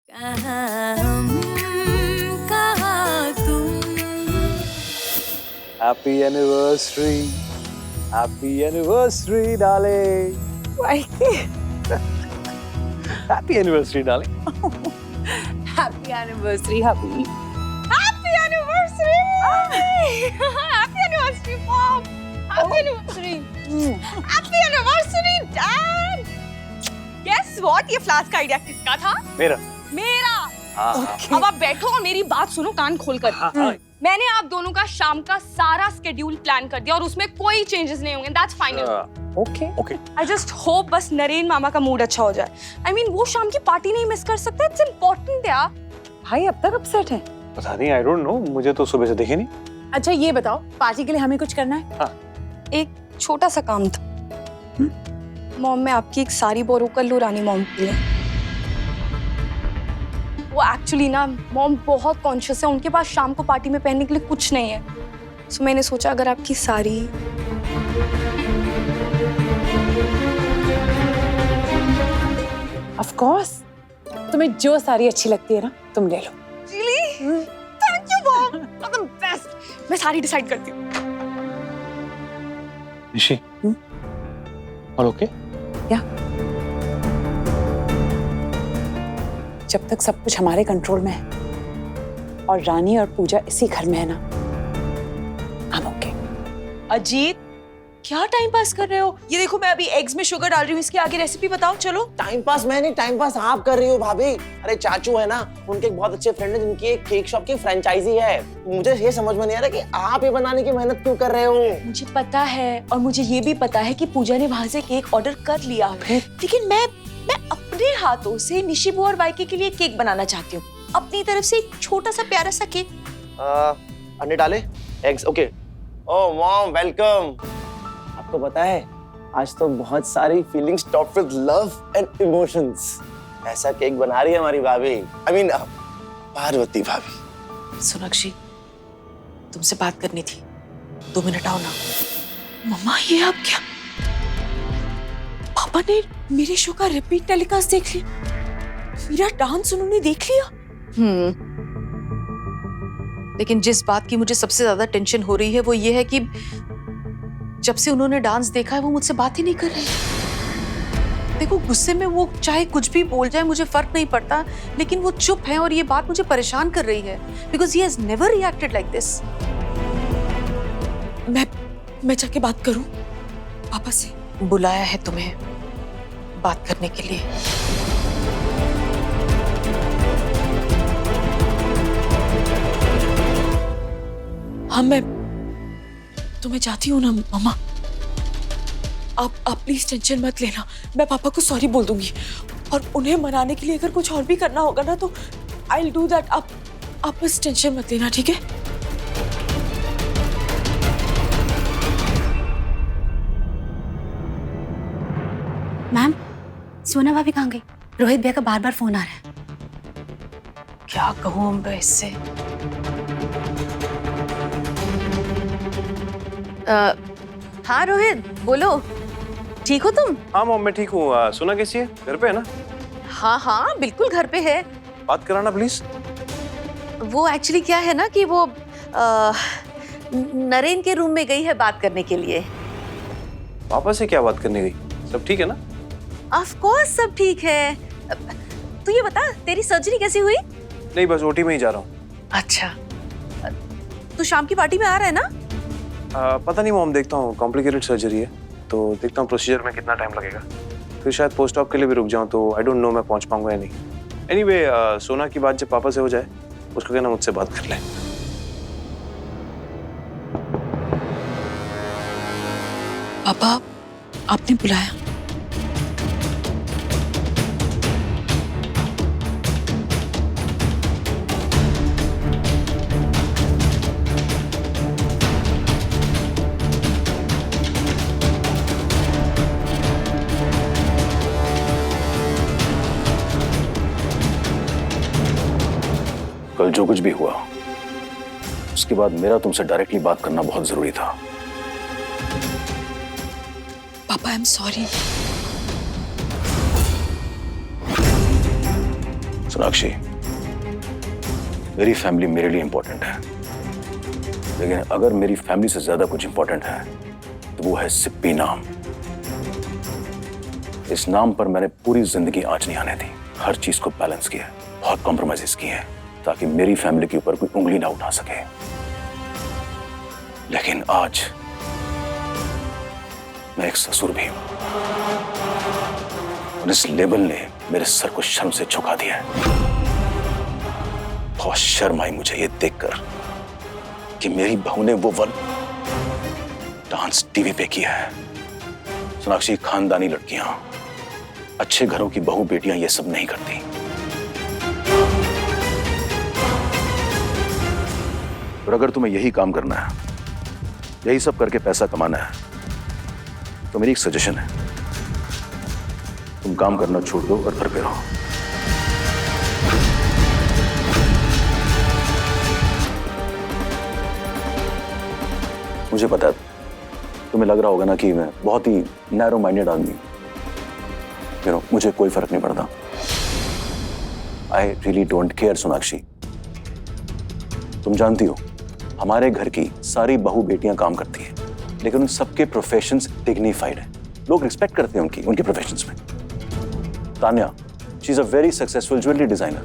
कहाँ हम, कहाँ तुम। Happy anniversary, happy anniversary, darling. Happy anniversary, darling. Happy anniversary, hubby. Happy anniversary! Happy anniversary, mom. Happy anniversary. Happy anniversary, dad. Guess what? ये flask का idea किसका था? मेरा। मेरा। हाँ। अब आप बैठो और मेरी बात सुनो कान खोलकर। मैंने आप दोनों का शाम का सारा स्केड्यूल प्लान कर दिया और उसमें कोई चेंजेस नहीं होंगे। That's final. Okay. I just hope बस नरेन मामा का मूड अच्छा हो जाए। I mean वो शाम की पार्टी नहीं मिस कर सकते। It's important यार। भाई अब तक अपसेट है। पता नहीं, I don't know. मुझे तो सुबह से दिखे नहीं। अच्छा ये बताओ, पार्टी के लिए हमें कुछ करना है? हाँ। एक छोटा सा काम था। मॉम मैं आपकी एक साड़ी बोरो कर लूं रानी मॉम के लिए। वो एक्चुअली ना मॉम बहुत कॉन्शियस है, उनके पास शाम को पार्टी में पहनने के लिए कुछ नहीं है। सो मैंने सोचा अगर आपकी साड़ी Of course. तुम्हें जो साड़ी अच्छी लगती है ना, तुम ले लो। Really? Thank you mom. You're the best. मैं साड़ी डिसाइड करती हूँ। निशी, और ओके? क्या? जब तक सब कुछ हमारे कंट्रोल में है और रानी और पूजा इसी घर में है ना, हम ओके। अजीत क्या टाइम पास कर रहे हो? ये देखो मैं अभी एग्स में शुगर डाल रही हूँ, इसकी आगे रेसिपी बताओ। चलो। टाइम पास मैं नहीं, टाइम पास आप कर रही हो भाभी। अरे चाचू है ना, उनके एक बहुत अच्छे फ्रेंड है जिनकी एक केक शॉप की फ्रेंचाइजी है। मुझे ये समझ में नहीं आ रहा कि आप ये बनाने की मेहनत क्यों कर रहे हो। मुझे पता है और मुझे ये भी पता है कि पूजा ने वहां से केक ऑर्डर कर लिया है, लेकिन मैं अपने हाथों से निशिबू और वाइके के लिए केक बनाना चाहती हूँ। अपनी तरफ से एक छोटा सा प्यारा सा केक। अंडे डाले, एग्स, ओके। ओह मॉम वेलकम। आपको पता है आज तो बहुत सारी feelings top with love and emotions. ऐसा केक बना रही है हमारी भाभी, आई मीन पार्वती भाभी। सोनाक्षी तुमसे बात करनी थी, 2 मिनट आओ ना। मम्मा ये आप क्या? पापा ने मेरे शो का रिपीट टेलीकास्ट देख लिया, मेरा डांस उन्होंने देख लिया। लेकिन जिस बात की मुझे सबसे ज्यादा टेंशन हो रही है वो ये है कि जब से उन्होंने डांस देखा है वो मुझसे बात ही नहीं कर रहे। देखो गुस्से में वो चाहे कुछ भी बोल जाए मुझे फर्क नहीं पड़ता, लेकिन वो चुप है और ये बात मुझे परेशान कर रही है because he has never reacted like this. मैं जाके बात करूं पापा से? बुलाया है तुम्हें बात करने के लिए। हाँ मैं चाहती हूँ ना मम्मा, आप प्लीज टेंशन मत लेना। मैं पापा को सॉरी बोल दूंगी और उन्हें मनाने के लिए अगर कुछ और भी करना होगा ना तो आई विल डू दैट। आप बस टेंशन मत लेना, ठीक है? मैम, सोना भाभी कहाँ गई? रोहित भैया का बार बार फोन आ रहा है। क्या कहूँ मैं इससे? हाँ रोहित बोलो, ठीक हो तुम? हाँ मॉम, मैं ठीक हूँ। सोना कैसी है? घर पे है ना? हाँ बिल्कुल घर पे है। बात कराना प्लीज। वो एक्चुअली क्या है ना कि वो नरेन के रूम में गई है बात करने के लिए। पापा से क्या बात करने गई? सब ठीक है ना? ऑफ कोर्स सब ठीक है। तू ये बता तेरी सर्जरी कैसी हुई? नहीं, बस ओटी में ही जा रहा हूँ। अच्छा तू शाम की पार्टी में आ रहा है ना? पता नहीं मॉम, देखता हूँ। कॉम्प्लिकेटेड सर्जरी है तो देखता हूँ प्रोसीजर में कितना टाइम लगेगा। फिर शायद पोस्ट ऑप के लिए भी रुक जाऊँ, तो आई डोंट नो मैं पहुँच पाऊंगा या नहीं। एनीवे, सोना की बात जब पापा से हो जाए उसको कहना मुझसे बात कर ले। पापा आपने बुलाया? कल जो कुछ भी हुआ उसके बाद मेरा तुमसे डायरेक्टली बात करना बहुत जरूरी था। पापा आई एम सॉरी। सोनाक्षी, मेरी फैमिली मेरे लिए इंपॉर्टेंट है, लेकिन अगर मेरी फैमिली से ज्यादा कुछ इंपॉर्टेंट है तो वो है सिप्पी नाम। इस नाम पर मैंने पूरी जिंदगी आंच नहीं आने दी, हर चीज को बैलेंस किया, बहुत कॉम्प्रोमाइजेस किए हैं ताकि मेरी फैमिली के ऊपर कोई उंगली ना उठा सके। लेकिन आज मैं एक ससुर भी हूं और इस लेबल ने मेरे सर को शर्म से झुका दिया है। बहुत शर्म आई मुझे ये देखकर कि मेरी बहू ने वो डांस टीवी पे किया है। सोनाक्षी, खानदानी लड़कियां, अच्छे घरों की बहू बेटियां ये सब नहीं करती। और अगर तुम्हें यही काम करना है, यही सब करके पैसा कमाना है, तो मेरी एक सजेशन है, तुम काम करना छोड़ दो और घर पे रहो। मुझे पता है तुम्हें लग रहा होगा ना कि मैं बहुत ही नैरो माइंडेड आदमी हूं, मुझे कोई फर्क नहीं पड़ता। I really don't care Sonakshi. तुम जानती हो हमारे घर की सारी बहू बेटियां काम करती हैं, लेकिन उन सबके प्रोफेशंस डिग्निफाइड हैं, लोग रिस्पेक्ट करते हैं उनके प्रोफेशंस में। Tanya, she is a very successful jewellery designer.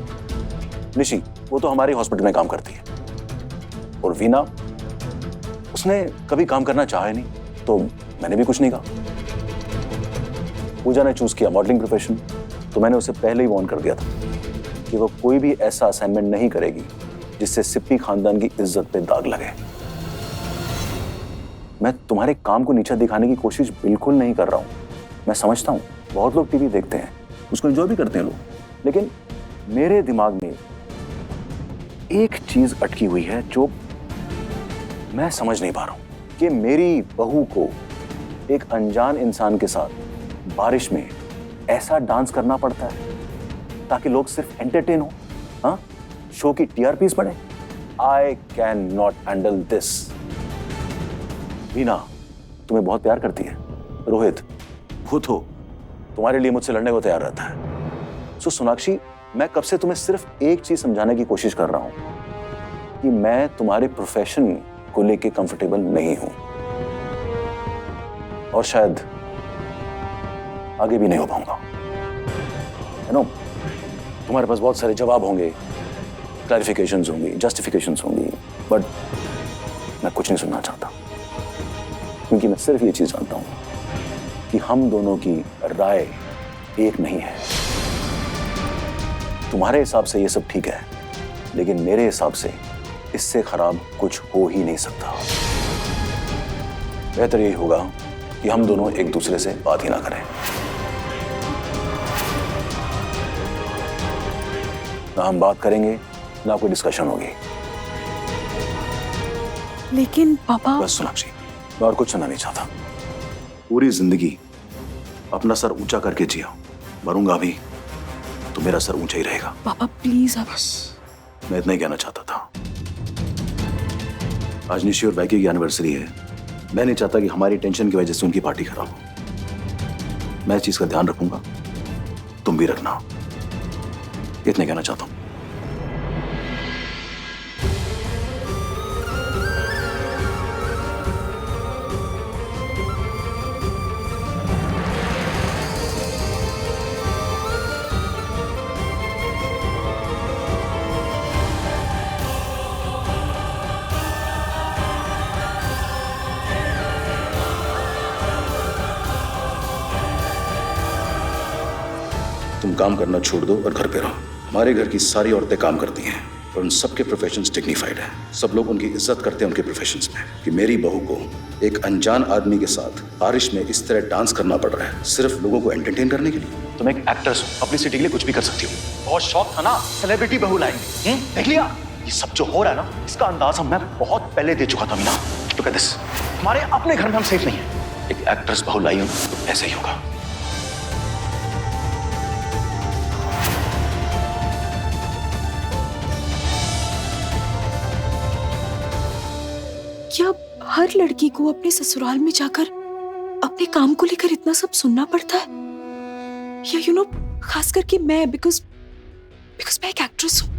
Nishi, वो तो हमारे हॉस्पिटल में काम करती है। और वीना, उसने कभी काम करना चाहा नहीं, तो मैंने भी कुछ नहीं कहा। पूजा ने चूज किया मॉडलिंग प्रोफेशन, तो मैंने उसे पहले ही वार्न कर दिया था कि वो कोई भी ऐसा असाइनमेंट नहीं करेगी जिससे सिप्पी खानदान की इज्जत पे दाग लगे। मैं तुम्हारे काम को नीचा दिखाने की कोशिश बिल्कुल नहीं कर रहा हूं। मैं समझता हूं बहुत लोग टीवी देखते हैं, उसको एंजॉय भी करते हैं लोग, लेकिन मेरे दिमाग में एक चीज अटकी हुई है जो मैं समझ नहीं पा रहा हूं कि मेरी बहू को एक अनजान इंसान के साथ बारिश में ऐसा डांस करना पड़ता है ताकि लोग सिर्फ एंटरटेन हो, हाँ, शो की टीआरपीज बढ़े। I can not handle this. Veena तुम्हें बहुत प्यार करती है, रोहित वो तो तुम्हारे लिए मुझसे लड़ने को तैयार रहता है। सो सोनाक्षी, मैं कब से तुम्हें सिर्फ एक चीज समझाने की कोशिश कर रहा हूं कि मैं तुम्हारे प्रोफेशन को लेके कंफर्टेबल नहीं हूं और शायद आगे भी नहीं हो पाऊंगा। यू नो, तुम्हारे पास बहुत सारे जवाब होंगे, क्लैरिफिकेशंस होंगी, जस्टिफिकेशंस होंगी, बट मैं कुछ नहीं सुनना चाहता, क्योंकि मैं सिर्फ ये चीज जानता हूं कि हम दोनों की राय एक नहीं है। तुम्हारे हिसाब से ये सब ठीक है, लेकिन मेरे हिसाब से इससे खराब कुछ हो ही नहीं सकता। बेहतर यही होगा कि हम दोनों एक दूसरे से बात ही ना करें। ना हम बात करेंगे, ना कोई डिस्कशन होगी। लेकिन पापा, बस सोनाक्षी, मैं और कुछ सुनना नहीं चाहता। पूरी जिंदगी अपना सर ऊंचा करके जिया, मरूंगा भी तो मेरा सर ऊंचा ही रहेगा। पापा प्लीज। अब मैं इतना ही कहना चाहता था। आज निशी और बैकी की एनिवर्सरी है, मैं नहीं चाहता कि हमारी टेंशन की वजह से उनकी पार्टी खराब हो। मैं इस चीज का ध्यान रखूंगा, तुम भी रखना, इतना कहना चाहता हूं। तुम काम करना छोड़ दो और घर पे रहो। हमारे घर की सारी औरतें काम करती हैं और उन सबके प्रोफेशंस डिग्निफाइड है। सब लोग उनकी इज्जत करते हैं उनके प्रोफेशंस में। कि मेरी बहू को एक अनजान आदमी के साथ बारिश में इस तरह डांस करना पड़ रहा है सिर्फ लोगों को एंटरटेन करने के लिए। तुम एक एक्ट्रेस हो, अपनी सिटी के लिए कुछ भी कर सकती हो। बहुत शौक था ना सेलिब्रिटी बहू लाएंगे, देख लिया? ये सब जो हो रहा है ना, इसका अंदाजा मैं बहुत पहले दे चुका था मीना। तो कहते हमारे अपने घर में हम सेफ नहीं है। एक एक्ट्रेस बहू लाई हो तो ऐसे ही होगा। क्या हर लड़की को अपने ससुराल में जाकर अपने काम को लेकर इतना सब सुनना पड़ता है? या खास करके मैं, बिकॉज बिकॉज मैं एक एक्ट्रेस हूँ।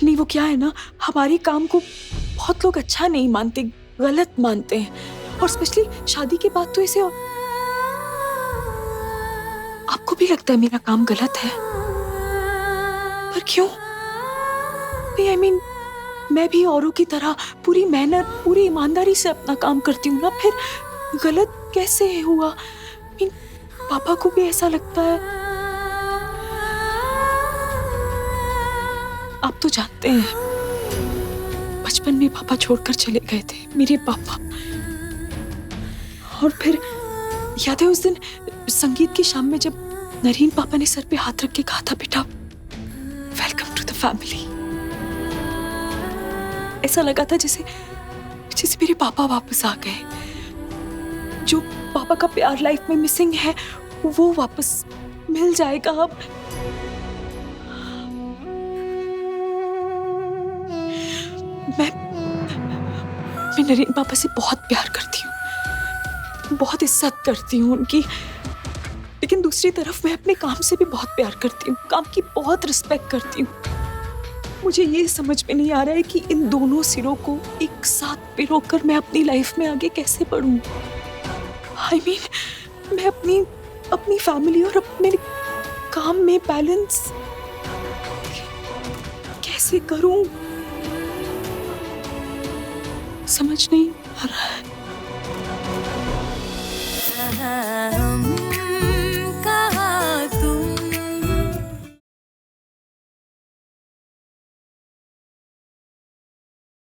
नहीं, वो क्या है ना, हमारे काम को बहुत लोग अच्छा नहीं मानते, गलत मानते हैं, और स्पेशली शादी के बाद तो इसे। और आपको भी लगता है मेरा काम गलत है, पर क्यों? आई मीन, मैं भी औरों की तरह पूरी मेहनत, पूरी ईमानदारी से अपना काम करती हूँ ना, फिर गलत कैसे हुआ? I mean, पापा को भी ऐसा लगता है। आप तो जानते हैं, बचपन में पापा छोड़कर चले गए थे, मेरे पापा। और फिर याद है उस दिन संगीत की शाम में जब नरीन पापा ने सर पे हाथ रख के कहा था, बेटा वेलकम टू द फैमिली। ऐसा लगा था जैसे मेरे पापा वापस आ गए। जो पापा का प्यार लाइफ में मिसिंग है वो वापस मिल जाएगा अब। मैं नरीन पापा से बहुत प्यार करती हूँ, बहुत इज्जत करती हूँ उनकी, लेकिन दूसरी तरफ मैं अपने काम से भी बहुत प्यार करती हूँ, काम की बहुत रिस्पेक्ट करती हूँ। मुझे ये समझ में नहीं आ रहा है कि इन दोनों सिरों को एक साथ पिरोकर मैं अपनी लाइफ में आगे कैसे बढ़ूं। I mean, मैं अपनी फैमिली और अपने काम में बैलेंस कैसे करूं, समझ नहीं आ रहा है।